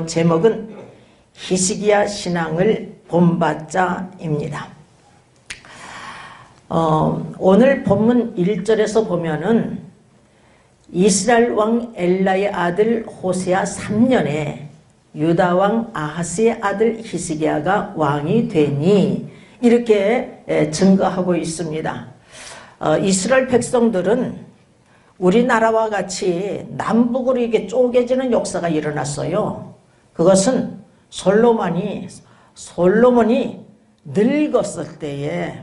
제목은 히스기야 신앙을 본받자입니다. 오늘 본문 1절에서 보면은 이스라엘 왕 엘라의 아들 호세아 3년에 유다 왕 아하스의 아들 히스기야가 왕이 되니 이렇게 증거하고 있습니다. 이스라엘 백성들은 우리나라와 같이 남북으로 이게 쪼개지는 역사가 일어났어요. 그것은 솔로몬이 늙었을 때에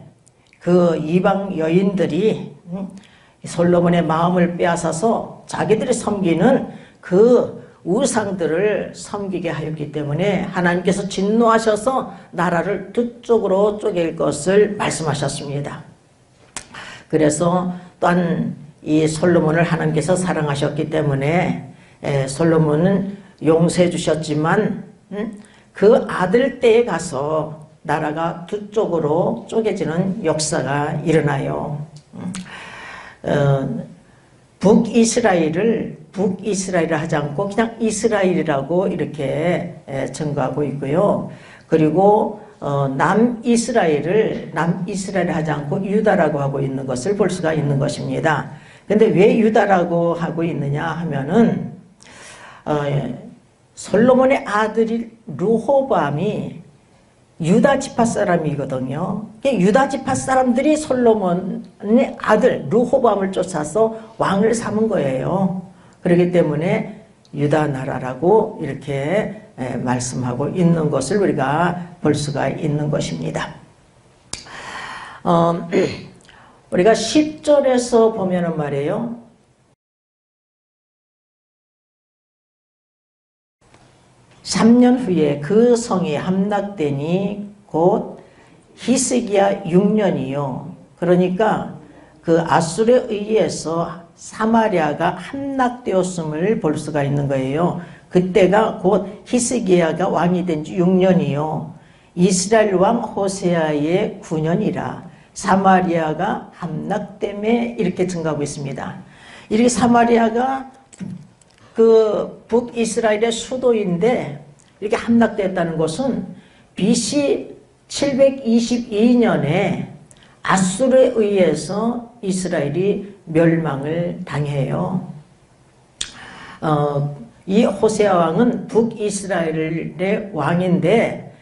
그 이방 여인들이 솔로몬의 마음을 빼앗아서 자기들이 섬기는 그 우상들을 섬기게 하였기 때문에 하나님께서 진노하셔서 나라를 두 쪽으로 쪼갤 것을 말씀하셨습니다. 그래서 또한 이 솔로몬을 하나님께서 사랑하셨기 때문에 솔로몬은 용서해 주셨지만 그 아들 때에 가서 나라가 두 쪽으로 쪼개지는 역사가 일어나요. 북이스라엘을 하지 않고 그냥 이스라엘이라고 이렇게 증거하고 있고요. 그리고 남이스라엘을 하지 않고 유다라고 하고 있는 것을 볼 수가 있는 것입니다. 근데 왜 유다라고 하고 있느냐 하면은 솔로몬의 아들이 르호보암이 유다 지파 사람이거든요. 유다 지파 사람들이 솔로몬의 아들 르호보암을 쫓아서 왕을 삼은 거예요. 그렇기 때문에 유다 나라라고 이렇게 말씀하고 있는 것을 우리가 볼 수가 있는 것입니다. 우리가 10절에서 보면은 말이에요. (3년) 후에 그 성이 함락되니 곧 히스기야 6년이요. 그러니까 그 아수르에 의해서 사마리아가 함락되었음을 볼 수가 있는 거예요. 그때가 곧 히스기야가 왕이 된 지 6년이요. 이스라엘 왕 호세아의 9년이라 사마리아가 함락됨에 이렇게 증가하고 있습니다. 이렇게 사마리아가 그 북이스라엘의 수도인데 이렇게 함락됐다는 것은 BC 722년에 아수르에 의해서 이스라엘이 멸망을 당해요. 이 호세아 왕은 북이스라엘의 왕인데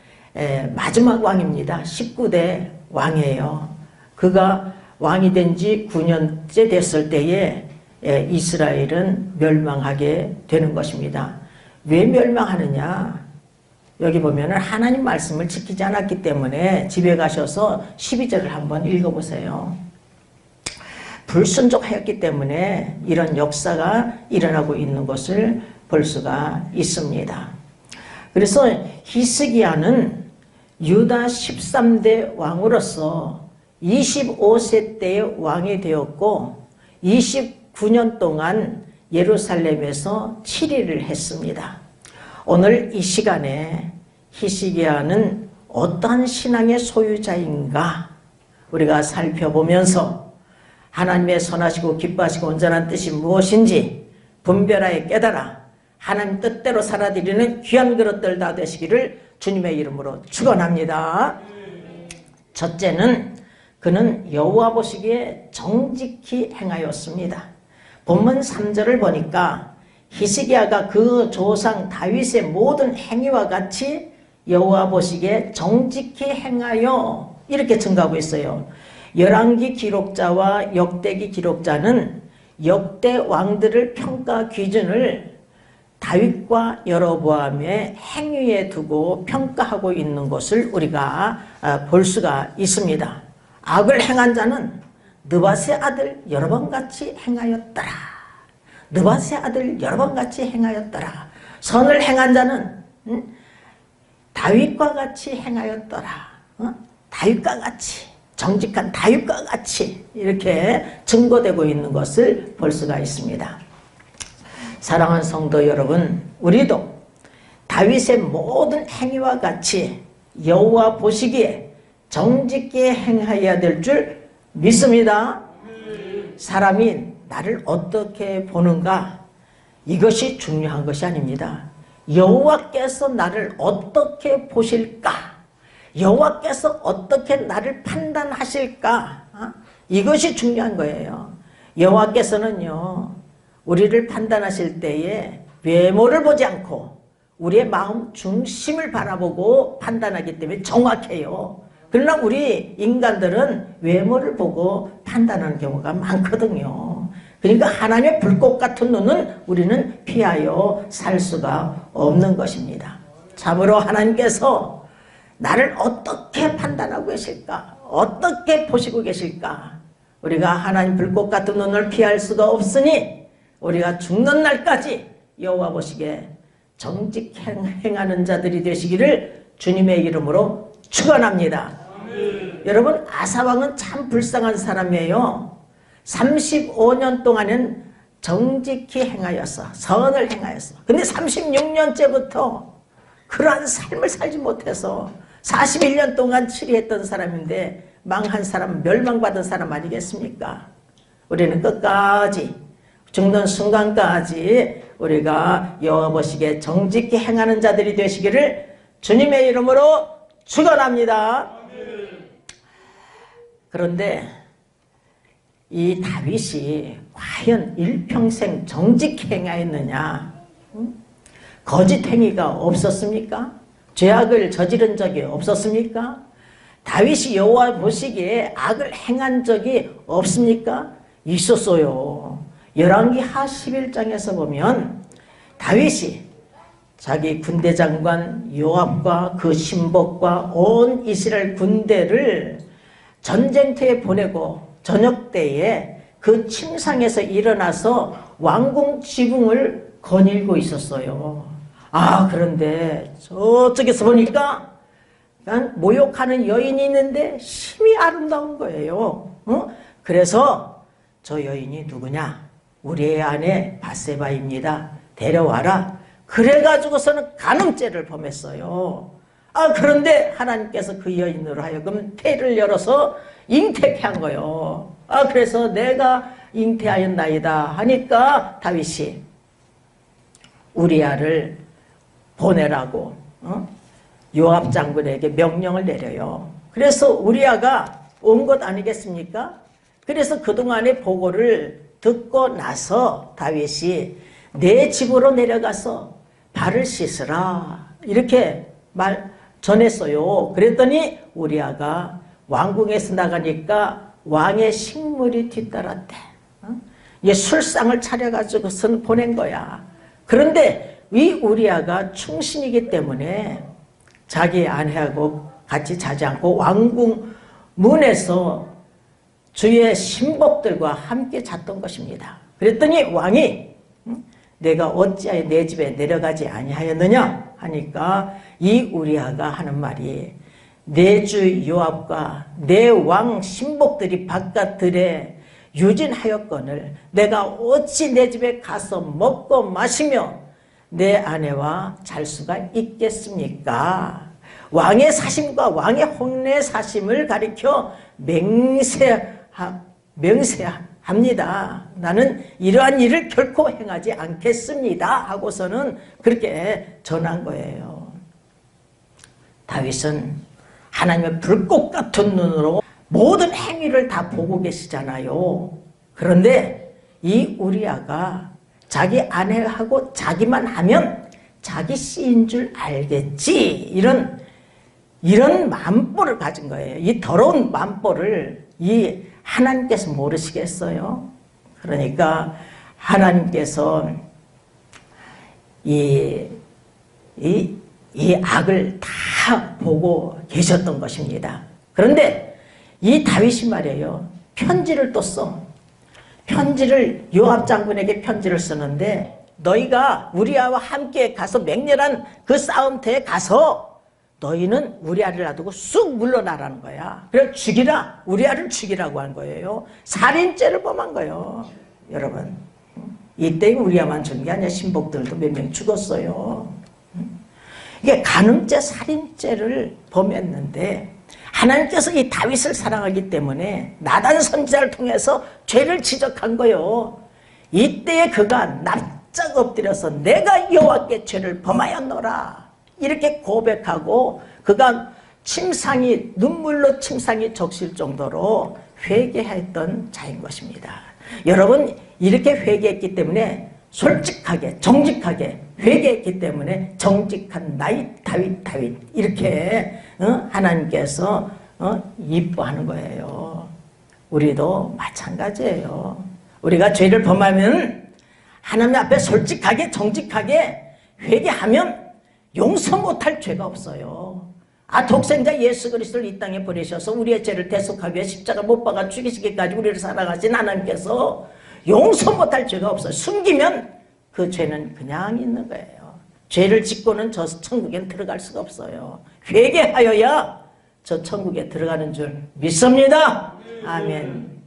마지막 왕입니다. 19대 왕이에요. 그가 왕이 된 지 9년째 됐을 때에 이스라엘은 멸망하게 되는 것입니다. 왜 멸망하느냐? 여기 보면은 하나님 말씀을 지키지 않았기 때문에 집에 가셔서 12절을 한번 읽어보세요. 불순종하였기 때문에 이런 역사가 일어나고 있는 것을 볼 수가 있습니다. 그래서 히스기야는 유다 13대 왕으로서 25세 때에 왕이 되었고 29년 동안 예루살렘에서 7일을 했습니다. 오늘 이 시간에 히스기야는 어떠한 신앙의 소유자인가 우리가 살펴보면서 하나님의 선하시고 기뻐하시고 온전한 뜻이 무엇인지 분별하여 깨달아 하나님 뜻대로 살아드리는 귀한 그릇들 다 되시기를 주님의 이름으로 축원합니다. 첫째는 그는 여호와 보시기에 정직히 행하였습니다. 본문 3절을 보니까 히스기야가 그 조상 다윗의 모든 행위와 같이 여호와 보시기에 정직히 행하여 이렇게 증가하고 있어요. 열왕기 기록자와 역대기 기록자는 역대 왕들을 평가 기준을 다윗과 여로보암의 행위에 두고 평가하고 있는 것을 우리가 볼 수가 있습니다. 악을 행한 자는 느밧의 아들 여로보암같이 행하였더라. 느밧의 아들 여로보암같이 행하였더라. 선을 행한 자는 다윗과 같이 행하였더라. 다윗과 같이 정직한 다윗과 같이 이렇게 증거되고 있는 것을 볼 수가 있습니다. 사랑하는 성도 여러분, 우리도 다윗의 모든 행위와 같이 여호와 보시기에 정직히 행하여야 될 줄 믿습니다. 사람이 나를 어떻게 보는가 이것이 중요한 것이 아닙니다. 여호와께서 나를 어떻게 보실까? 여호와께서 어떻게 나를 판단하실까? 이것이 중요한 거예요. 여호와께서는요, 우리를 판단하실 때에 외모를 보지 않고 우리의 마음 중심을 바라보고 판단하기 때문에 정확해요. 그러나 우리 인간들은 외모를 보고 판단하는 경우가 많거든요. 그러니까 하나님의 불꽃 같은 눈은 우리는 피하여 살 수가 없는 것입니다. 참으로 하나님께서 나를 어떻게 판단하고 계실까? 어떻게 보시고 계실까? 우리가 하나님 불꽃 같은 눈을 피할 수가 없으니 우리가 죽는 날까지 여호와 보시기에 정직 행하는 자들이 되시기를 주님의 이름으로 축원합니다. 여러분, 아사왕은 참 불쌍한 사람이에요. 35년 동안은 정직히 행하였어. 선을 행하였어. 근데 36년째부터 그러한 삶을 살지 못해서 41년 동안 치리했던 사람인데 망한 사람, 멸망받은 사람 아니겠습니까? 우리는 끝까지 죽는 순간까지 우리가 여호와 보시기에 정직히 행하는 자들이 되시기를 주님의 이름으로 축원합니다. 그런데 이 다윗이 과연 일평생 정직히 행하였느냐? 거짓 행위가 없었습니까? 죄악을 저지른 적이 없었습니까? 다윗이 여호와 보시기에 악을 행한 적이 없습니까? 있었어요. 열왕기하 11장에서 보면 다윗이 자기 군대 장관 요압과 그 신복과 온 이스라엘 군대를 전쟁터에 보내고 저녁 때에 그 침상에서 일어나서 왕궁 지붕을 거닐고 있었어요. 그런데 저쪽에서 보니까 모욕하는 여인이 있는데 심히 아름다운 거예요. 그래서 저 여인이 누구냐? 우리의 아내 밧세바입니다. 데려와라. 그래가지고서는 간음죄를 범했어요. 그런데 하나님께서 그 여인으로 하여금 태를 열어서 잉태케 한 거예요. 그래서 내가 잉태하였나이다 하니까 다윗이 우리아를 보내라고 요압 장군에게 명령을 내려요. 그래서 우리아가 온 것 아니겠습니까? 그래서 그동안의 보고를 듣고 나서 다윗이 내 집으로 내려가서 발을 씻으라 이렇게 전했어요. 그랬더니 우리아가 왕궁에서 나가니까 왕의 식물이 뒤따랐대. 술상을 차려가지고선 보낸 거야. 그런데 이 우리아가 충신이기 때문에 자기 아내하고 같이 자지 않고 왕궁 문에서 주의 신복들과 함께 잤던 것입니다. 그랬더니 왕이 내가 어찌하여 내 집에 내려가지 아니하였느냐 하니까 이 우리아가 하는 말이 내 주 요압과 내 왕 신복들이 바깥들에 유진하였거늘 내가 어찌 내 집에 가서 먹고 마시며 내 아내와 잘 수가 있겠습니까? 왕의 사심과 왕의 혼내 사심을 가리켜 맹세합니다. 나는 이러한 일을 결코 행하지 않겠습니다 하고서는 그렇게 전한 거예요. 다윗은 하나님의 불꽃 같은 눈으로 모든 행위를 다 보고 계시잖아요. 그런데 이 우리아가 자기 아내하고 자기만 하면 자기 씨인 줄 알겠지 이런 만보를 가진 거예요. 이 더러운 만보를 이 하나님께서 모르시겠어요? 그러니까 하나님께서 이 악을 다 보고 계셨던 것입니다. 그런데 이 다윗이 말이에요. 편지를 또 써. 편지를 요압 장군에게 편지를 쓰는데 너희가 우리아와 함께 가서 맹렬한 그 싸움터에 가서 너희는 우리아를 놔두고 쑥 물러나라는 거야. 그래서 죽이라. 우리아를 죽이라고 한 거예요. 살인죄를 범한 거예요. 여러분, 이때 우리아만 죽은 게 아니라 신복들도 몇 명 죽었어요. 이게 간음죄, 살인죄를 범했는데 하나님께서 이 다윗을 사랑하기 때문에 나단 선지자를 통해서 죄를 지적한 거예요. 이때에 그가 바짝 엎드려서 내가 여호와께 죄를 범하였노라 이렇게 고백하고 그가 침상이 눈물로 침상이 적실 정도로 회개했던 자인 것입니다. 여러분 이렇게 회개했기 때문에 솔직하게 정직하게 회개했기 때문에 정직한 나의 다윗 이렇게 하나님께서 이뻐하는 거예요. 우리도 마찬가지예요. 우리가 죄를 범하면 하나님 앞에 솔직하게 정직하게 회개하면 용서 못할 죄가 없어요. 독생자 예수 그리스도를 이 땅에 보내셔서 우리의 죄를 대속하기 위해 십자가 못 박아 죽이시기까지 우리를 사랑하신 하나님께서 용서 못할 죄가 없어요. 숨기면 그 죄는 그냥 있는 거예요. 죄를 짓고는 저 천국에 들어갈 수가 없어요. 회개하여야 저 천국에 들어가는 줄 믿습니다. 아멘.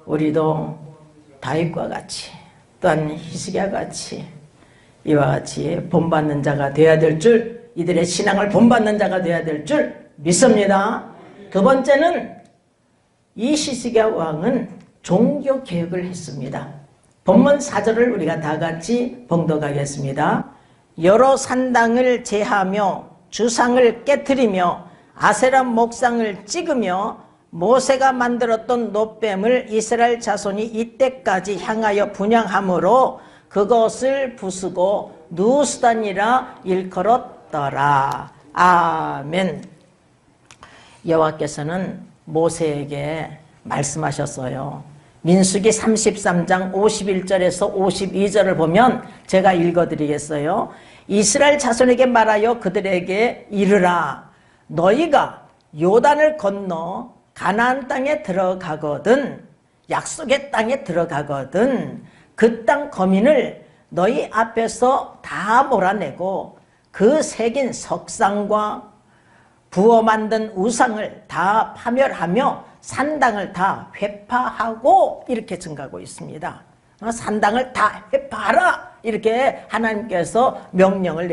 우리도 다윗과 같이 또한 히스기야와 같이 이와 같이 본받는 자가 되어야 될 줄, 이들의 신앙을 본받는 자가 되어야 될 줄 믿습니다. 두 번째는 이 히스기야 왕은 종교개혁을 했습니다. 본문 4절을 우리가 다 같이 봉독하겠습니다. 여러 산당을 제하며 주상을 깨트리며 아세라 목상을 찍으며 모세가 만들었던 놋뱀을 이스라엘 자손이 이때까지 향하여 분향함으로 그것을 부수고 누수단이라 일컬었더라. 아멘. 여호와께서는 모세에게 말씀하셨어요. 민수기 33장 51절에서 52절을 보면 제가 읽어드리겠어요. 이스라엘 자손에게 말하여 그들에게 이르라. 너희가 요단을 건너 가나안 땅에 들어가거든, 약속의 땅에 들어가거든 그 땅 거민을 너희 앞에서 다 몰아내고 그 새긴 석상과 부어 만든 우상을 다 파멸하며 산당을 다 회파하고 이렇게 증가하고 있습니다. 산당을 다 회파하라 이렇게 하나님께서 명령을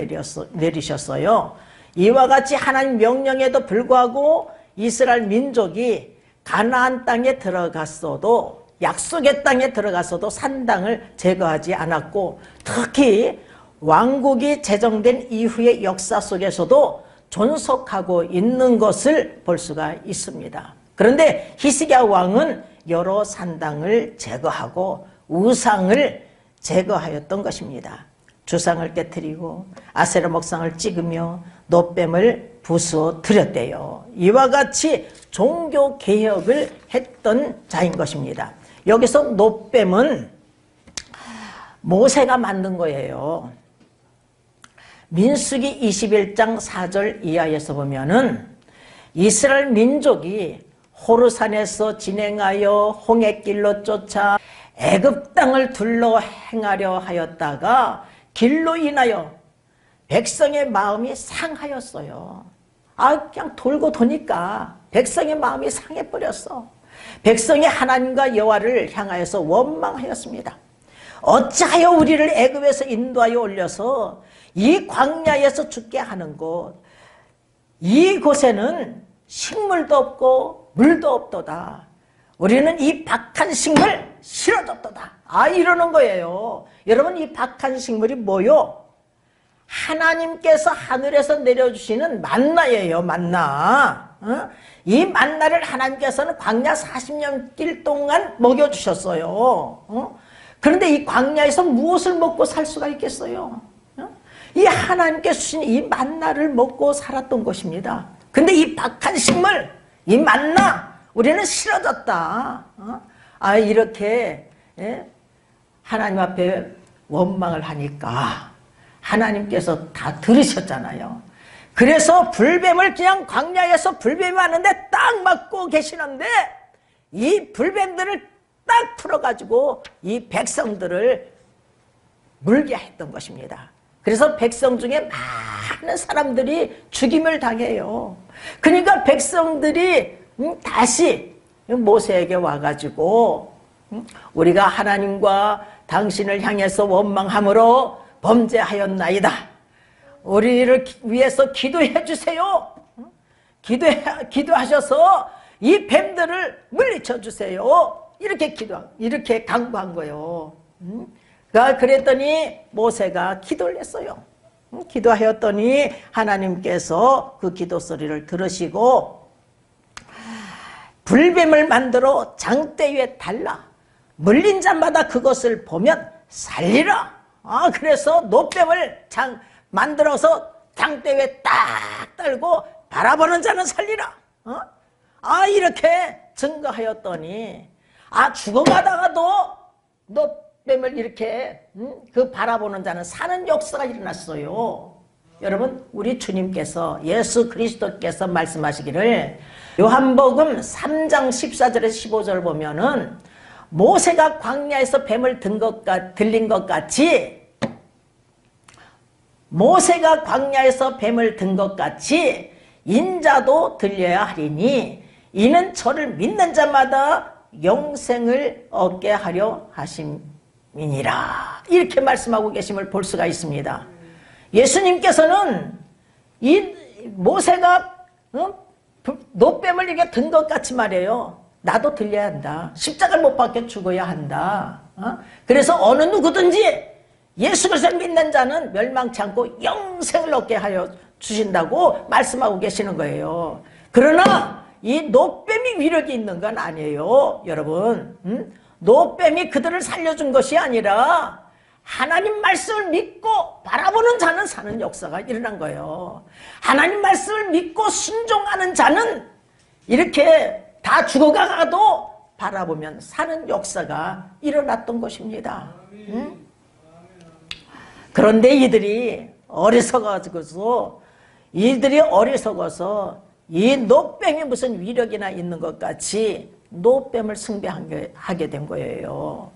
내리셨어요. 이와 같이 하나님 명령에도 불구하고 이스라엘 민족이 가나안 땅에 들어갔어도 약속의 땅에 들어갔어도 산당을 제거하지 않았고 특히 왕국이 제정된 이후의 역사 속에서도 존속하고 있는 것을 볼 수가 있습니다. 그런데 히스기야 왕은 여러 산당을 제거하고 우상을 제거하였던 것입니다. 주상을 깨뜨리고 아세라 목상을 찍으며 놋뱀을 부수어뜨렸대요. 이와 같이 종교개혁을 했던 자인 것입니다. 여기서 놋뱀은 모세가 만든 거예요. 민수기 21장 4절 이하에서 보면은 이스라엘 민족이 호르산에서 진행하여 홍해길로 쫓아 애굽 땅을 둘러 행하려 하였다가 길로 인하여 백성의 마음이 상하였어요. 그냥 돌고 도니까 백성의 마음이 상해버렸어. 백성이 하나님과 여호와를 향하여서 원망하였습니다. 어찌하여 우리를 애굽에서 인도하여 올려서 이 광야에서 죽게 하는 곳, 이곳에는 식물도 없고 물도 없도다. 우리는 이 박한 식물 싫어졌도다. 이러는 거예요. 여러분, 이 박한 식물이 뭐요? 하나님께서 하늘에서 내려주시는 만나예요. 만나. 이 만나를 하나님께서는 광야 40년 길 동안 먹여주셨어요. 그런데 이 광야에서 무엇을 먹고 살 수가 있겠어요? 이 하나님께서 주신 이 만나를 먹고 살았던 것입니다. 근데 이 박한 식물, 이 만나, 우리는 싫어졌다. 이렇게 하나님 앞에 원망을 하니까 하나님께서 다 들으셨잖아요. 그래서 불뱀을 그냥 광야에서 불뱀이 왔는데 딱 맞고 계시는데 이 불뱀들을 딱 풀어가지고 이 백성들을 물게 했던 것입니다. 그래서 백성 중에 많은 사람들이 죽임을 당해요. 그러니까 백성들이 다시 모세에게 와가지고 우리가 하나님과 당신을 향해서 원망함으로 범죄하였나이다. 우리를 위해서 기도해 주세요. 기도하셔서 이 뱀들을 물리쳐 주세요. 이렇게 강구한 거예요. 그랬더니 모세가 기도를 했어요. 기도하였더니 하나님께서 그 기도 소리를 들으시고 불뱀을 만들어 장대 위에 달라 물린 자마다 그것을 보면 살리라. 그래서 노뱀을 만들어서 장대 위에 딱 달고 바라보는 자는 살리라. 이렇게 증거하였더니 죽어가다가도 노뱀을 이렇게 그 바라보는 자는 사는 역사가 일어났어요. 여러분, 우리 주님께서 예수 그리스도께서 말씀하시기를 요한복음 3장 14절에서 15절 보면은 모세가 광야에서 뱀을 들린 것 같이 모세가 광야에서 뱀을 든 것 같이 인자도 들려야 하리니 이는 저를 믿는 자마다 영생을 얻게 하려 하심이니라. 이렇게 말씀하고 계심을 볼 수가 있습니다. 예수님께서는 이 모세가 노뱀을 이렇게 든 것 같이 말이에요. 나도 들려야 한다. 십자가를 못 박혀 죽어야 한다. 그래서 어느 누구든지 예수 그리스도를 믿는 자는 멸망치 않고 영생을 얻게 하여 주신다고 말씀하고 계시는 거예요. 그러나 이 노뱀이 위력이 있는 건 아니에요. 여러분, 노뱀이 그들을 살려준 것이 아니라 하나님 말씀을 믿고 바라보는 자는 사는 역사가 일어난 거예요. 하나님 말씀을 믿고 순종하는 자는 이렇게 다 죽어가도 바라보면 사는 역사가 일어났던 것입니다. 그런데 이들이 어리석어서 이 노뱀이 무슨 위력이나 있는 것 같이 노뱀을 숭배하게 된 거예요.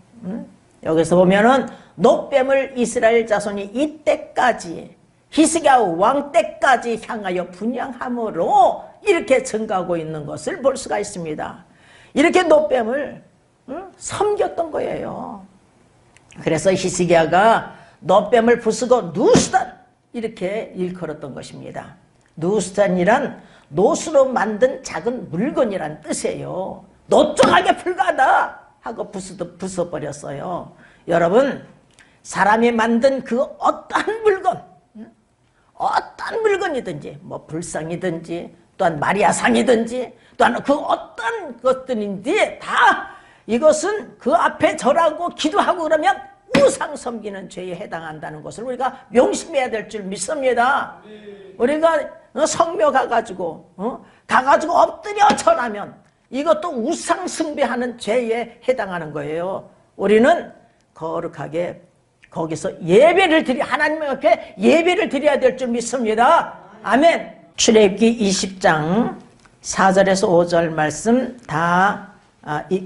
여기서 보면은 노뱀을 이스라엘 자손이 이때까지 히스기야 왕 때까지 향하여 분양함으로 이렇게 증가하고 있는 것을 볼 수가 있습니다. 이렇게 노뱀을 섬겼던 거예요. 그래서 히스기야가 노뱀을 부수고 누수단 이렇게 일컬었던 것입니다. 누수단이란 노수로 만든 작은 물건이란 뜻이에요. 노종하게 불과하다 하고 부숴버렸어요. 여러분, 사람이 만든 그 어떠한 물건, 어떤 물건이든지 뭐 불상이든지 또한 마리아상이든지 또한 그 어떤 것들인지 다 이것은 그 앞에 절하고 기도하고 그러면 우상 섬기는 죄에 해당한다는 것을 우리가 명심해야 될 줄 믿습니다. 우리가 성묘 가가지고 엎드려 절하면 이것도 우상 숭배하는 죄에 해당하는 거예요. 우리는 거룩하게 거기서 하나님 앞에 예배를 드려야 될 줄 믿습니다. 아멘. 출애굽기 20장 4절에서 5절 말씀 다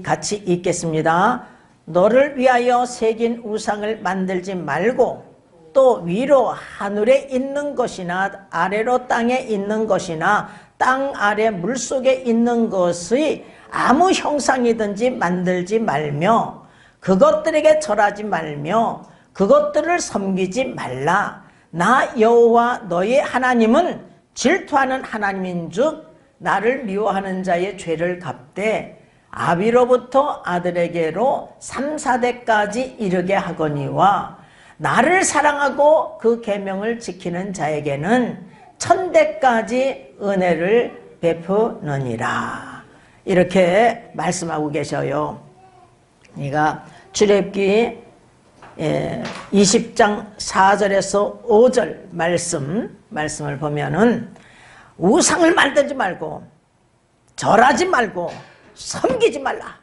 같이 읽겠습니다. 너를 위하여 새긴 우상을 만들지 말고 또 위로 하늘에 있는 것이나 아래로 땅에 있는 것이나 땅 아래 물속에 있는 것의 아무 형상이든지 만들지 말며 그것들에게 절하지 말며 그것들을 섬기지 말라. 나 여호와 너의 하나님은 질투하는 하나님인즉 나를 미워하는 자의 죄를 갚되 아비로부터 아들에게로 3, 4대까지 이르게 하거니와 나를 사랑하고 그 계명을 지키는 자에게는 1000대까지 은혜를 베푸느니라. 이렇게 말씀하고 계셔요. 그러니까 출애굽기 20장 4절에서 5절 말씀을 보면은 우상을 만들지 말고 절하지 말고 섬기지 말라.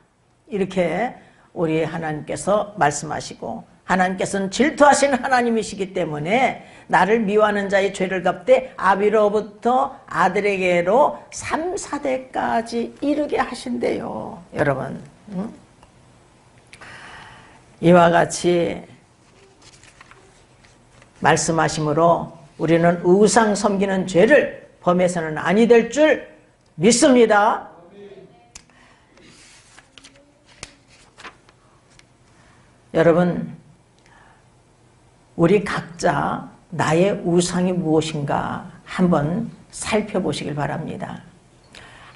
이렇게 우리 하나님께서 말씀하시고 하나님께서는 질투하시는 하나님이시기 때문에 나를 미워하는 자의 죄를 갚되 아비로부터 아들에게로 3, 4대까지 이르게 하신대요. 여러분, 이와 같이 말씀하심으로 우리는 우상 섬기는 죄를 범해서는 아니 될 줄 믿습니다. 여러분, 우리 각자 나의 우상이 무엇인가 한번 살펴보시길 바랍니다.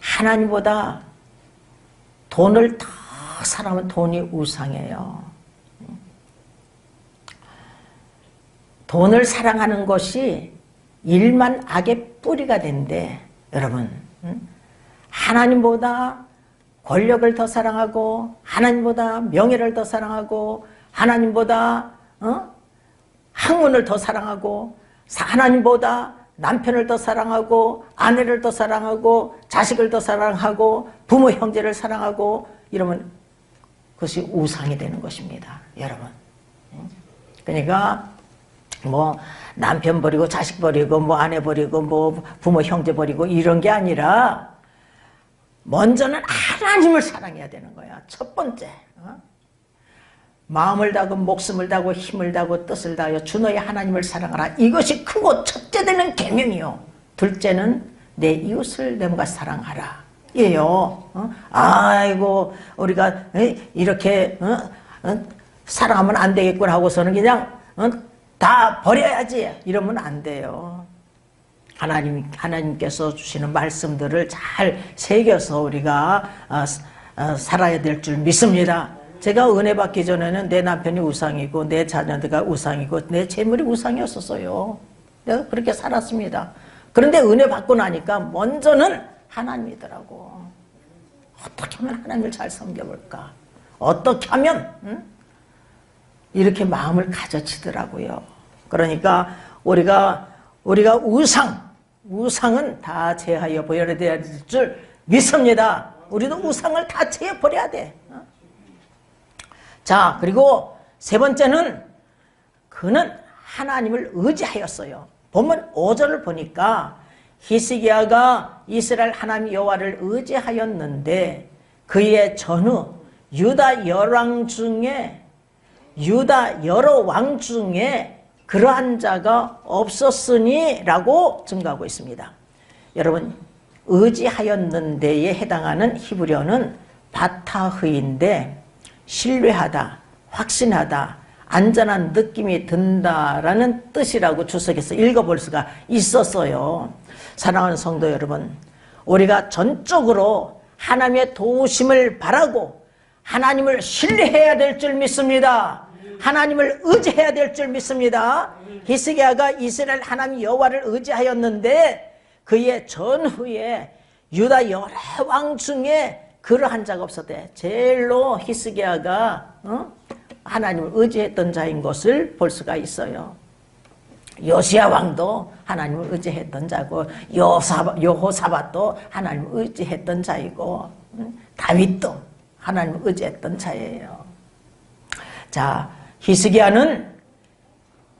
하나님보다 돈을 더 사랑하면 돈이 우상이에요. 돈을 사랑하는 것이 일만 악의 뿌리가 된대. 여러분, 하나님보다 권력을 더 사랑하고 하나님보다 명예를 더 사랑하고 하나님보다 학문을 더 사랑하고 하나님보다 남편을 더 사랑하고 아내를 더 사랑하고 자식을 더 사랑하고 부모 형제를 사랑하고 이러면 그것이 우상이 되는 것입니다. 여러분. 그러니까 뭐 남편 버리고 자식 버리고 뭐 아내 버리고 뭐 부모 형제 버리고 이런 게 아니라 먼저는 하나님을 사랑해야 되는 거야. 첫 번째. 마음을 다하고 목숨을 다하고 힘을 다하고 뜻을 다하여 주 너의 하나님을 사랑하라. 이것이 크고 첫째 되는 계명이요. 둘째는 내 이웃을 내 몸과 사랑하라. 예요. 아이고 우리가 이렇게 사랑하면 안 되겠구나 하고서는 그냥 다 버려야지 이러면 안 돼요. 하나님께서 주시는 말씀들을 잘 새겨서 우리가 살아야 될 줄 믿습니다. 제가 은혜 받기 전에는 내 남편이 우상이고 내 자녀가 우상이고 내 재물이 우상이었었어요. 내가 그렇게 살았습니다. 그런데 은혜 받고 나니까 먼저는 하나님이더라고. 어떻게 하면 하나님을 잘 섬겨볼까? 어떻게 하면 이렇게 마음을 가져치더라고요. 그러니까 우리가 우상은 다 제하여 버려야 될 줄 믿습니다. 우리도 우상을 다 제해버려야 돼. 자, 그리고 세 번째는 그는 하나님을 의지하였어요. 본문 5절을 보니까 히스기야가 이스라엘 하나님 여호와를 의지하였는데 그의 전후 유다 여러 왕 중에 그러한 자가 없었으니 라고 증거하고 있습니다. 여러분, 의지하였는데에 해당하는 히브리어는 바타흐인데 신뢰하다, 확신하다, 안전한 느낌이 든다라는 뜻이라고 주석에서 읽어볼 수가 있었어요. 사랑하는 성도 여러분, 우리가 전적으로 하나님의 도우심을 바라고 하나님을 신뢰해야 될 줄 믿습니다. 하나님을 의지해야 될 줄 믿습니다. 히스기야가 이스라엘 하나님 여호와를 의지하였는데 그의 전후에 유다 여러 왕 중에 그러한 자가 없었대. 제일로 히스기야가 하나님을 의지했던 자인 것을 볼 수가 있어요. 요시야 왕도 하나님을 의지했던 자고 여호사밧도 하나님을 의지했던 자이고 다윗도 하나님을 의지했던 자예요. 자, 히스기야는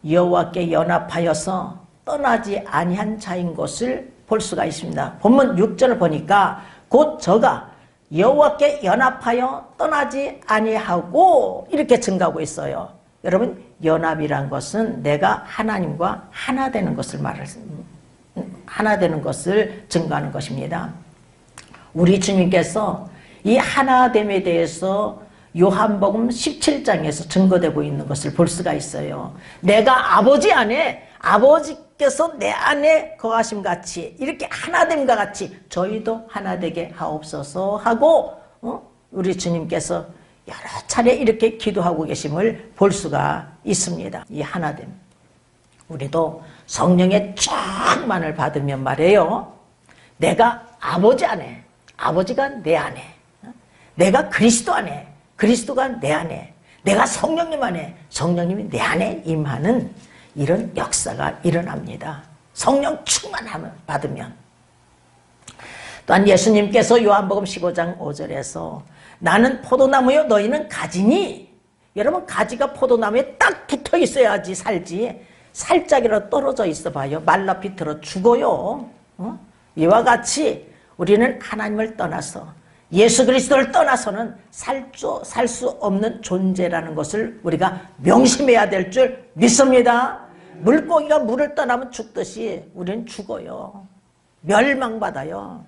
여호와께 연합하여서 떠나지 아니한 자인 것을 볼 수가 있습니다. 본문 6절을 보니까 곧 저가 여호와께 연합하여 떠나지 아니하고 이렇게 증가하고 있어요. 여러분, 연합이란 것은 내가 하나님과 하나 되는 것을 하나 되는 것을 증거하는 것입니다. 우리 주님께서 이 하나됨에 대해서 요한복음 17장에서 증거되고 있는 것을 볼 수가 있어요. 내가 아버지 안에 아버지께서 내 안에 거하심 같이 이렇게 하나됨과 같이 저희도 하나되게 하옵소서 하고 우리 주님께서 여러 차례 이렇게 기도하고 계심을 볼 수가 있습니다. 이 하나됨. 우리도 성령의 충만을 받으면 말이에요. 내가 아버지 안에, 아버지가 내 안에, 내가 그리스도 안에, 그리스도가 내 안에, 내가 성령님 안에, 성령님이 내 안에 임하는 이런 역사가 일어납니다. 성령 충만함을 받으면. 또한 예수님께서 요한복음 15장 5절에서 나는 포도나무요 너희는 가지니, 여러분 가지가 포도나무에 딱 붙어 있어야지 살지, 살짝이라도 떨어져 있어 봐요. 말라 비틀어 죽어요. 이와 같이 우리는 하나님을 떠나서 예수 그리스도를 떠나서는 살 수 없는 존재라는 것을 우리가 명심해야 될 줄 믿습니다. 물고기가 물을 떠나면 죽듯이 우리는 죽어요. 멸망받아요.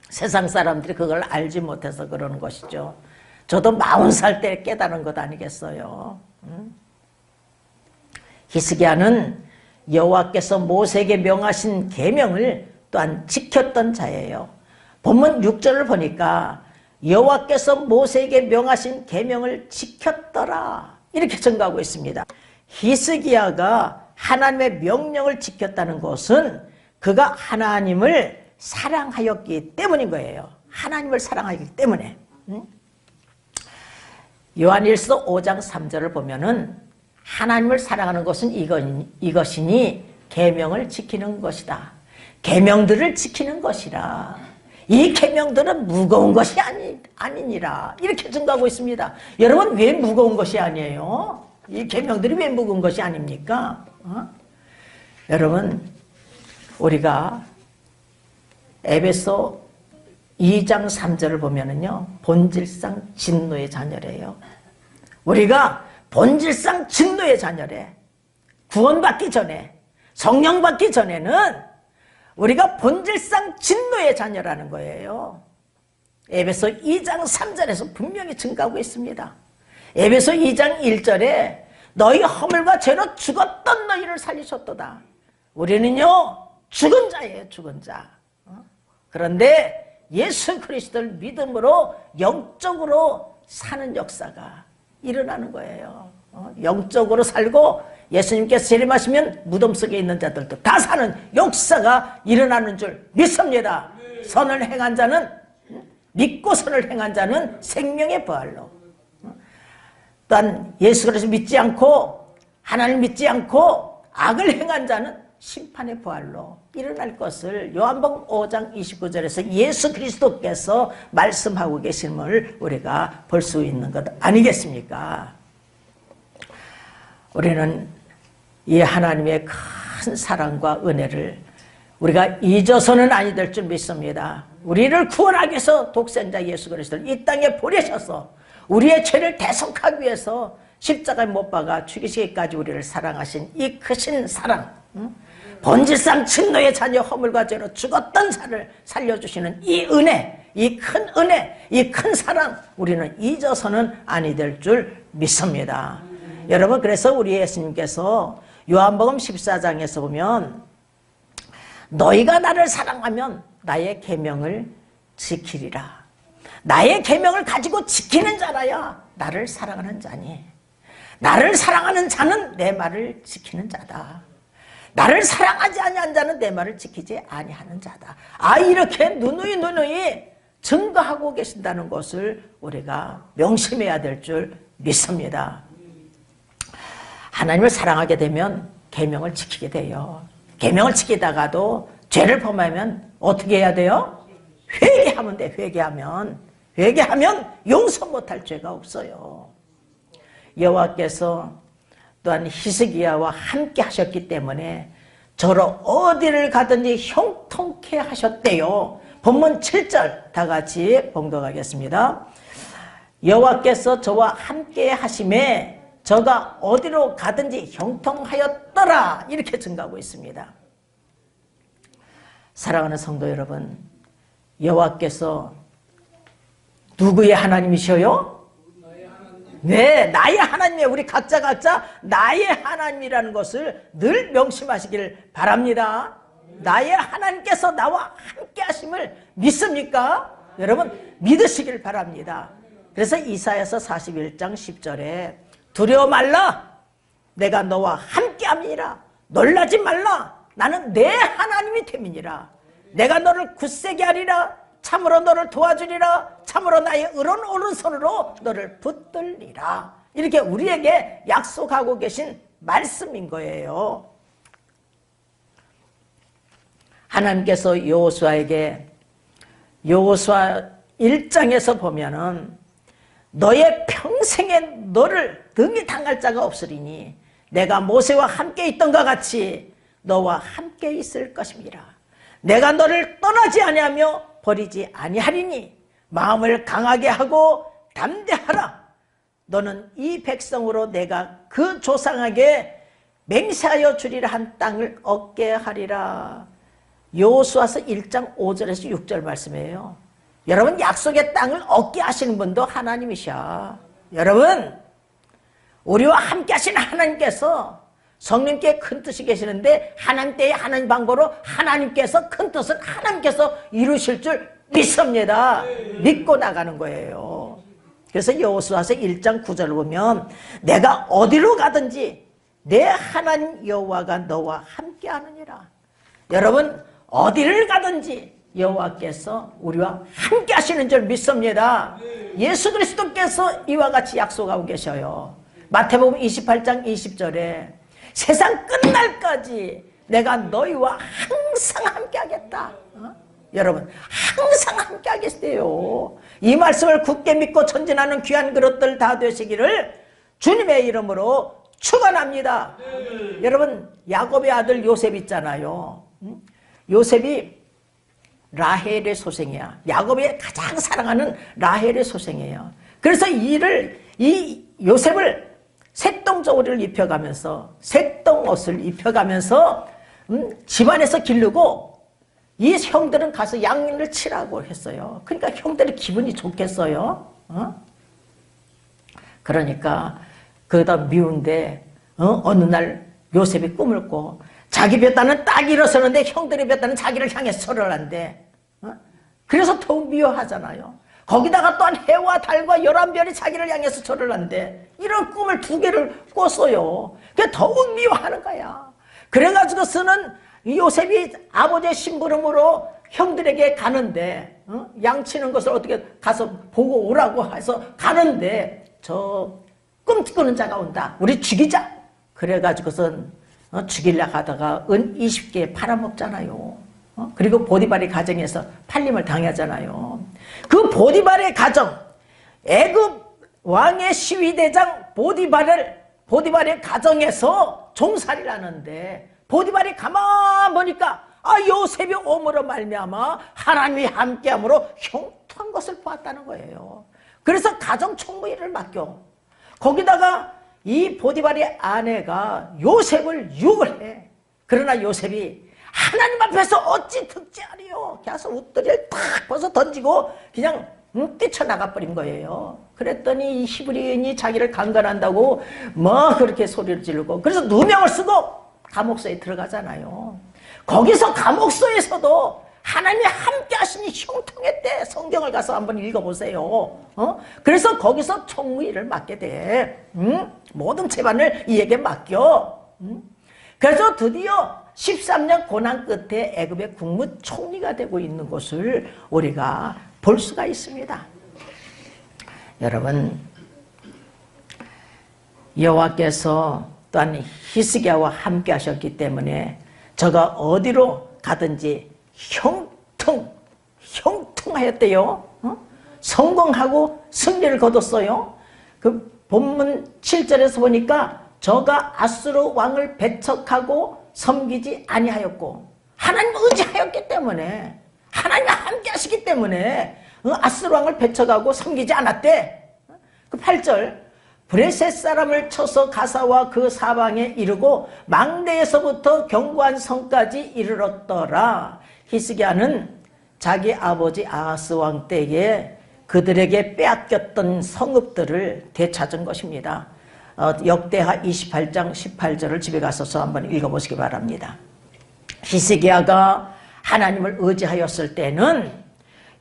세상 사람들이 그걸 알지 못해서 그러는 것이죠. 저도 40살 때 깨달은 것 아니겠어요. 히스기야는 여호와께서 모세에게 명하신 계명을 또한 지켰던 자예요. 본문 6절을 보니까 여호와께서 모세에게 명하신 계명을 지켰더라 이렇게 증거하고 있습니다. 히스기야가 하나님의 명령을 지켰다는 것은 그가 하나님을 사랑하였기 때문인 거예요. 하나님을 사랑하기 때문에. 요한일서 5장 3절을 보면은 하나님을 사랑하는 것은 이것이니 계명을 지키는 것이다. 계명들을 지키는 것이라. 이 계명들은 무거운 것이 아니니라. 이렇게 증거하고 있습니다. 여러분, 왜 무거운 것이 아니에요? 이 계명들이 왜 무거운 것이 아닙니까? 여러분, 우리가 에베소 2장 3절을 보면은요, 본질상 진노의 자녀래요. 우리가 본질상 진노의 자녀래. 구원받기 전에, 성령 받기 전에는 우리가 본질상 진노의 자녀라는 거예요. 에베소 2장 3절에서 분명히 증가하고 있습니다. 에베소 2장 1절에 너희 허물과 죄로 죽었던 너희를 살리셨도다. 우리는요, 죽은 자예요, 죽은 자. 그런데 예수 그리스도를 믿음으로 영적으로 사는 역사가 일어나는 거예요. 영적으로 살고 예수님께서 재림하시면 무덤 속에 있는 자들도 다 사는 역사가 일어나는 줄 믿습니다. 선을 행한 자는, 믿고 선을 행한 자는 생명의 부활로, 또한 예수 그리스도 믿지 않고 하나님 믿지 않고 악을 행한 자는 심판의 부활로 일어날 것을 요한복음 5장 29절에서 예수 그리스도께서 말씀하고 계심을 우리가 볼 수 있는 것 아니겠습니까? 우리는 이 하나님의 큰 사랑과 은혜를 우리가 잊어서는 아니 될 줄 믿습니다. 우리를 구원하기 위해서 독생자 예수 그리스도를 이 땅에 보내셔서 우리의 죄를 대속하기 위해서 십자가에 못 박아 죽이시기까지 우리를 사랑하신 이 크신 사랑, 본질상 진노의 자녀 허물과 죄로 죽었던 자를 살려주시는 이 은혜, 이 큰 은혜, 이 큰 사랑, 우리는 잊어서는 아니 될 줄 믿습니다. 여러분, 그래서 우리 예수님께서 요한복음 14장에서 보면 너희가 나를 사랑하면 나의 계명을 지키리라. 나의 계명을 가지고 지키는 자라야 나를 사랑하는 자니, 나를 사랑하는 자는 내 말을 지키는 자다. 나를 사랑하지 아니한 자는 내 말을 지키지 아니하는 자다. 이렇게 누누이 증거하고 계신다는 것을 우리가 명심해야 될 줄 믿습니다. 하나님을 사랑하게 되면 계명을 지키게 돼요. 계명을 지키다가도 죄를 범하면 어떻게 해야 돼요? 회개하면 돼. 회개하면 용서 못할 죄가 없어요. 여호와께서 또한 히스기야와 함께 하셨기 때문에 저로 어디를 가든지 형통케 하셨대요. 본문 7절 다 같이 봉독하겠습니다. 여호와께서 저와 함께 하심에 저가 어디로 가든지 형통하였더라. 이렇게 증가하고 있습니다. 사랑하는 성도 여러분, 여호와께서 누구의 하나님이셔요? 네, 나의 하나님이에요. 우리 각자 나의 하나님이라는 것을 늘 명심하시길 바랍니다. 나의 하나님께서 나와 함께 하심을 믿습니까? 여러분, 믿으시길 바랍니다. 그래서 이사야서 41장 10절에 두려워 말라, 내가 너와 함께 함이니라. 놀라지 말라, 나는 내 하나님이 됨이니라. 내가 너를 굳세게 하리라. 참으로 너를 도와주리라. 참으로 나의 의로운 오른손으로 너를 붙들리라. 이렇게 우리에게 약속하고 계신 말씀인 거예요. 하나님께서 여호수아에게 여호수아 1장에서 보면은 너의 평생에 너를 등이 당할 자가 없으리니 내가 모세와 함께 있던 것 같이 너와 함께 있을 것입니다. 내가 너를 떠나지 아니하며 버리지 아니하리니 마음을 강하게 하고 담대하라. 너는 이 백성으로 내가 그 조상에게 맹세하여 주리라 한 땅을 얻게 하리라. 여호수아서 1장 5절에서 6절 말씀이에요. 여러분, 약속의 땅을 얻게 하시는 분도 하나님이셔. 여러분, 우리와 함께 하신 하나님께서 성령께 큰 뜻이 계시는데 하나님 때의 하나님 방법으로 하나님께서 큰 뜻을 하나님께서 이루실 줄 믿습니다. 믿고 나가는 거예요. 그래서 여호수아서 1장 9절을 보면 내가 어디로 가든지 내 하나님 여호와가 너와 함께하느니라. 여러분 어디를 가든지 여호와께서 우리와 함께 하시는 줄 믿습니다. 예수 그리스도께서 이와 같이 약속하고 계셔요. 마태복음 28장 20절에 세상 끝날까지 내가 너희와 항상 함께 하겠다. 여러분 항상 함께 하겠어요. 이 말씀을 굳게 믿고 전진하는 귀한 그릇들 다 되시기를 주님의 이름으로 축원합니다. 여러분 야곱의 아들 요셉 있잖아요. 요셉이 라헬의 소생이야. 야곱이 가장 사랑하는 라헬의 소생이에요. 그래서 이 요셉을 색동저고리를 입혀가면서 색동옷을 입혀가면서 집안에서 기르고 이 형들은 가서 양을 치라고 했어요. 그러니까 형들이 기분이 좋겠어요. 그러니까 그러다 미운데 어느 날 요셉이 꿈을 꿔. 자기 볕다는 딱 일어서는데 형들의 볕다는 자기를 향해서 절을 한대. 그래서 더욱 미워하잖아요. 거기다가 또한 해와 달과 11별이 자기를 향해서 절을 한대. 이런 꿈을 2개를 꿨어요. 그게 더욱 미워하는 거야. 그래가지고서는 요셉이 아버지의 심부름으로 형들에게 가는데 양치는 것을 어떻게 가서 보고 오라고 해서 가는데 저 꿈꾸는 자가 온다. 우리 죽이자. 그래가지고선 죽이려고 하다가 은 20개 팔아먹잖아요. 그리고 보디발의 가정에서 팔림을 당하잖아요. 그 보디발의 가정, 애굽 왕의 시위대장 보디발의 가정에서 종살이를 하는데 보디발이 가만 보니까 요셉이 오므로 말미암아 하나님이 함께함으로 형통한 것을 보았다는 거예요. 그래서 가정 총무일을 맡겨. 거기다가 이 보디발의 아내가 요셉을 유혹을 해. 그러나 요셉이 하나님 앞에서 어찌 득제하리요. 그래서 웃더리를 탁 벗어 던지고 그냥 뛰쳐나가 버린 거예요. 그랬더니 이 히브리인이 자기를 강간한다고 뭐 그렇게 소리를 지르고 그래서 누명을 쓰고 감옥소에 들어가잖아요. 거기서 감옥소에서도 하나님이 함께 하시니 형통했대. 성경을 가서 한번 읽어보세요. 그래서 거기서 총무일을 맡게 돼. 모든 재반을 이에게 맡겨. 그래서 드디어 13년 고난 끝에 애굽의 국무총리가 되고 있는 것을 우리가 볼 수가 있습니다. 여러분 여호와께서 또한 히스기야와 함께 하셨기 때문에 저가 어디로 가든지 형통하였대요. 성공하고 승리를 거뒀어요. 그 본문 7절에서 보니까 저가 아수르 왕을 배척하고 섬기지 아니하였고 하나님 의지하였기 때문에 하나님과 함께 하시기 때문에 아수르 왕을 배척하고 섬기지 않았대. 그 8절 브레셋 사람을 쳐서 가사와 그 사방에 이르고 망대에서부터 견고한 성까지 이르렀더라. 히스기야는 자기 아버지 아하스 왕 때에 그들에게 빼앗겼던 성읍들을 되찾은 것입니다. 역대하 28장 18절을 집에 가서서 한번 읽어보시기 바랍니다. 히스기야가 하나님을 의지하였을 때는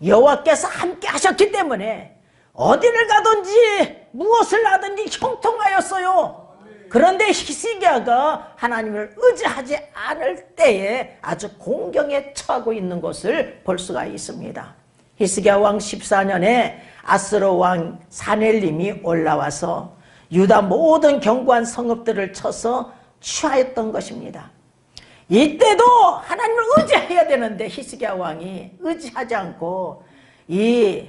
여호와께서 함께 하셨기 때문에 어디를 가든지 무엇을 하든지 형통하였어요. 그런데 히스기야가 하나님을 의지하지 않을 때에 아주 공경에 처하고 있는 것을 볼 수가 있습니다. 히스기야 왕 14년에 아스로 왕 사넬림이 올라와서 유다 모든 견고한 성읍들을 쳐서 취하였던 것입니다. 이때도 하나님을 의지해야 되는데 히스기야 왕이 의지하지 않고 이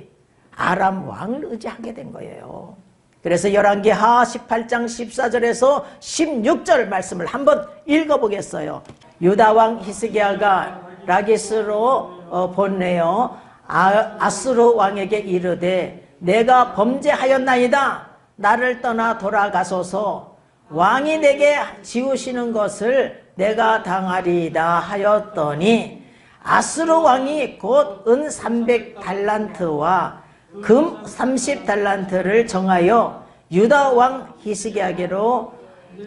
아람 왕을 의지하게 된 거예요. 그래서 열왕기하 18장 14절에서 16절 말씀을 한번 읽어보겠어요. 유다 왕 히스기야가 라기스로 보내어 아수르 왕에게 이르되 내가 범죄하였나이다. 나를 떠나 돌아가소서. 왕이 내게 지우시는 것을 내가 당하리이다 하였더니 아수르 왕이 곧 은 300달란트와 금 30달란트를 정하여 유다 왕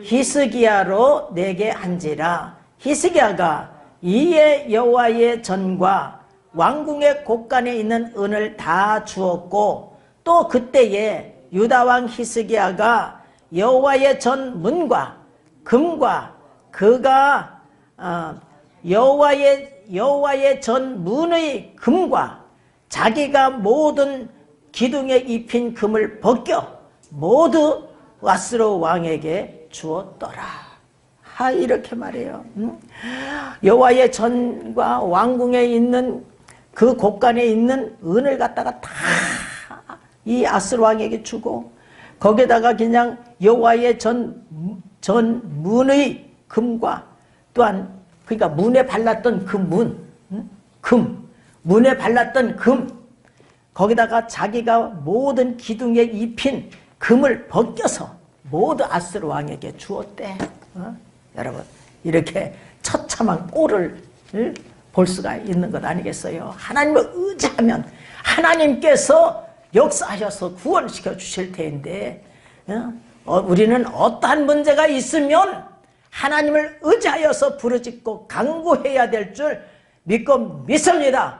히스기야로 내게 한지라. 히스기야가 이에 여호와의 전과 왕궁의 곳간에 있는 은을 다 주었고 또 그때에 유다 왕 히스기야가 여호와의 전 문과 금과 그가 여호와의 전 문의 금과 자기가 모든 기둥에 입힌 금을 벗겨 모두 아수르 왕에게 주었더라. 이렇게 말해요. 여호와의 전과 왕궁에 있는 그 곳간에 있는 은을 갖다가 다 이 아수르 왕에게 주고, 거기다가 그냥 여호와의 전 문의 금과 또한 그러니까 문에 발랐던 그 문에 발랐던 금, 거기다가 자기가 모든 기둥에 입힌 금을 벗겨서 모두 아수르 왕에게 주었대. 여러분, 이렇게 처참한 꼴을 볼 수가 있는 것 아니겠어요? 하나님을 의지하면 하나님께서 역사하셔서 구원시켜 주실 텐데, 우리는 어떠한 문제가 있으면 하나님을 의지하여서 부르짖고 간구해야 될 줄 믿고 믿습니다.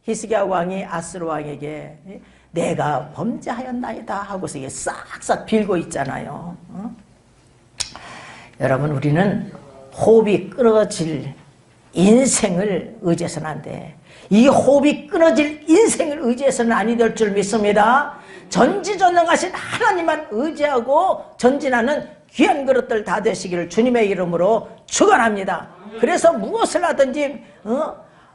히스기야 왕이 아수르 왕에게 내가 범죄하였나이다 하고서 이게 싹싹 빌고 있잖아요. 여러분, 우리는 호흡이 끊어질 인생을 의지해서는 안 돼. 이 호흡이 끊어질 인생을 의지해서는 아니 될 줄 믿습니다. 전지전능하신 하나님만 의지하고 전진하는 귀한 그릇들 다 되시기를 주님의 이름으로 축원합니다. 그래서 무엇을 하든지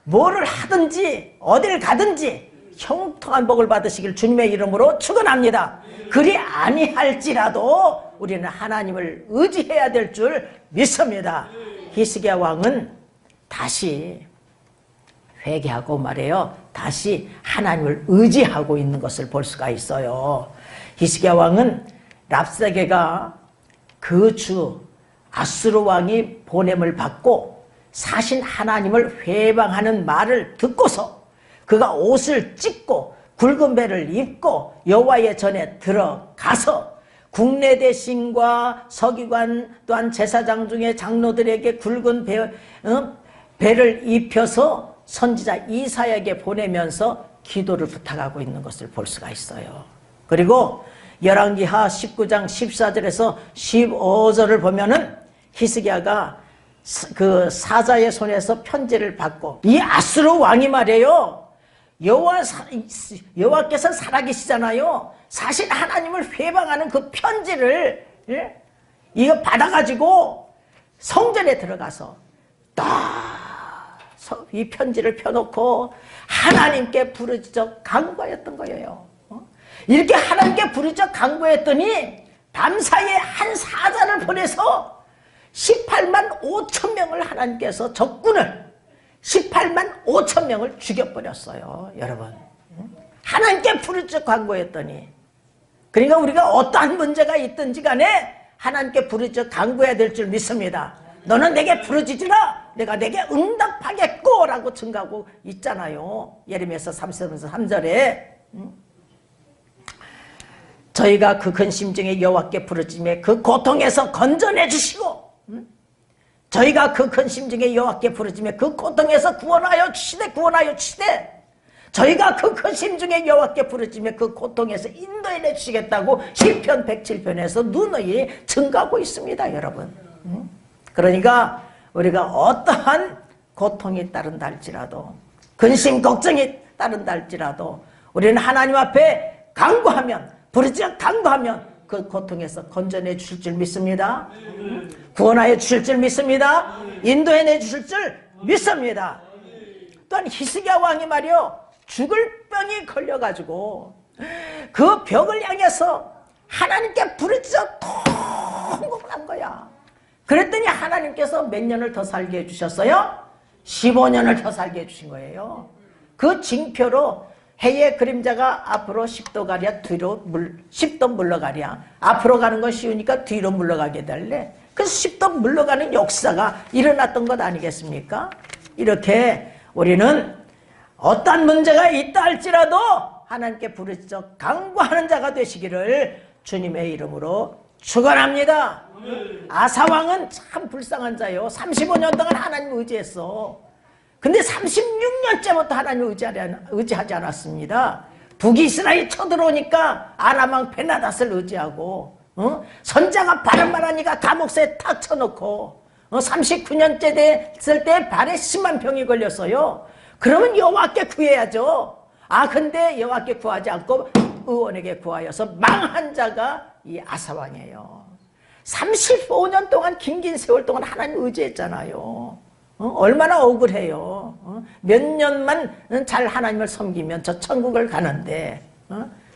뭐를 하든지 어딜 가든지 형통한 복을 받으시길 주님의 이름으로 축원합니다. 그리 아니할지라도 우리는 하나님을 의지해야 될 줄 믿습니다. 히스기야 왕은 다시 회개하고 말해요. 다시 하나님을 의지하고 있는 것을 볼 수가 있어요. 히스기야 왕은 랍사게가 그 주 아수르 왕이 보냄을 받고 사신 하나님을 회방하는 말을 듣고서 그가 옷을 찢고 굵은 배를 입고 여호와의 전에 들어가서 국내 대신과 서기관 또한 제사장 중에 장로들에게 굵은 배를 입혀서 선지자 이사야에게 보내면서 기도를 부탁하고 있는 것을 볼 수가 있어요. 그리고 열왕기하 19장 14절에서 15절을 보면은 히스기야가 그 사자의 손에서 편지를 받고, 이 아수르 왕이 말이에요, 여호와께서 살아계시잖아요. 사실 하나님을 회방하는 그 편지를 이거 받아가지고 성전에 들어가서 딱 이 편지를 펴놓고 하나님께 부르짖어 간구하였던 거예요. 이렇게 하나님께 부르짖어 간구했더니 밤사이에 한 사자를 보내서 18만 5천 명을 하나님께서 적군을 18만 5천 명을 죽여버렸어요. 여러분, 하나님께 부르짖어 간구했더니, 그러니까 우리가 어떠한 문제가 있든지 간에 하나님께 부르짖어 간구해야 될 줄 믿습니다. 너는 내게 부르짖으라 내가 내게 응답하겠고 라고 증가하고 있잖아요. 예레미야서 3절에 저희가 그 근심 중에 여호와께 부르짖으며 그 고통에서 건져내 주시고, 저희가 그 근심 중에 여호와께 부르짖으며 그 고통에서 구원하여 주시되 저희가 그 근심 중에 여호와께 부르짖으며 그 고통에서 인도해내 주시겠다고 시편 107편에서 누누이 증가하고 있습니다. 여러분, 그러니까 우리가 어떠한 고통이 따른다 할지라도, 근심 걱정이 따른다 할지라도 우리는 하나님 앞에 간구하면, 부르짖어 간구하면 그 고통에서 건져내 주실 줄 믿습니다. 구원하여 주실 줄 믿습니다. 인도해내 주실 줄 믿습니다. 또한 히스기야 왕이 말이요, 죽을 병이 걸려가지고 그 병을 향해서 하나님께 부르짖어 통곡을 한 거야. 그랬더니 하나님께서 몇 년을 더 살게 해주셨어요? 15년을 더 살게 해주신 거예요. 그 징표로 해의 그림자가 앞으로 10도가랴 뒤로 10도 물러가랴. 앞으로 가는 건 쉬우니까 뒤로 물러가게 달래. 그래서 10도 물러가는 역사가 일어났던 것 아니겠습니까? 이렇게 우리는 어떤 문제가 있다 할지라도 하나님께 부르짖어 간구하는 자가 되시기를 주님의 이름으로 축원합니다. 아사왕은 참 불쌍한 자요. 35년 동안 하나님을 의지했어. 근데 36년째부터 하나님을 의지하지 않았습니다. 북이스라엘이 쳐들어오니까 아람왕 베나닷을 의지하고, 선자가 발을 말하니까 감옥에 탁 쳐놓고 39년째 됐을 때 발에 심한 병이 걸렸어요. 그러면 여호와께 구해야죠. 근데 여호와께 구하지 않고 의원에게 구하여서 망한 자가 이 아사왕이에요. 35년 동안 긴 세월 동안 하나님 의지했잖아요. 얼마나 억울해요. 몇 년만 잘 하나님을 섬기면 저 천국을 가는데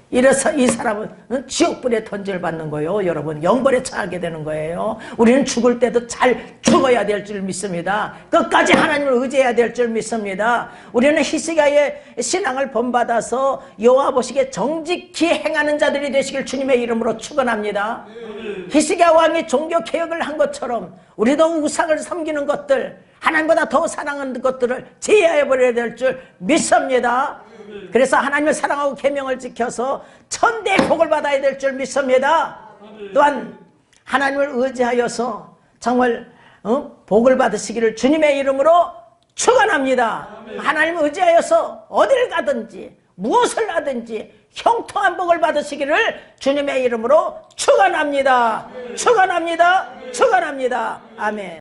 이래서 이 사람은 지옥불에 던질 받는 거예요. 여러분 영벌에 처하게 되는 거예요. 우리는 죽을 때도 잘 죽어야 될 줄 믿습니다. 끝까지 하나님을 의지해야 될 줄 믿습니다. 우리는 히스기야의 신앙을 본받아서 여호와 보시기에 정직히 행하는 자들이 되시길 주님의 이름으로 축원합니다. 히스기야 왕이 종교 개혁을 한 것처럼 우리도 우상을 섬기는 것들, 하나님보다 더 사랑하는 것들을 제어해버려야 될 줄 믿습니다. 그래서 하나님을 사랑하고 계명을 지켜서 천대의 복을 받아야 될 줄 믿습니다. 또한 하나님을 의지하여서 정말 복을 받으시기를 주님의 이름으로 축원합니다. 하나님을 의지하여서 어딜 가든지 무엇을 하든지 형통한 복을 받으시기를 주님의 이름으로 축원합니다. 축원합니다. 축원합니다. 아멘.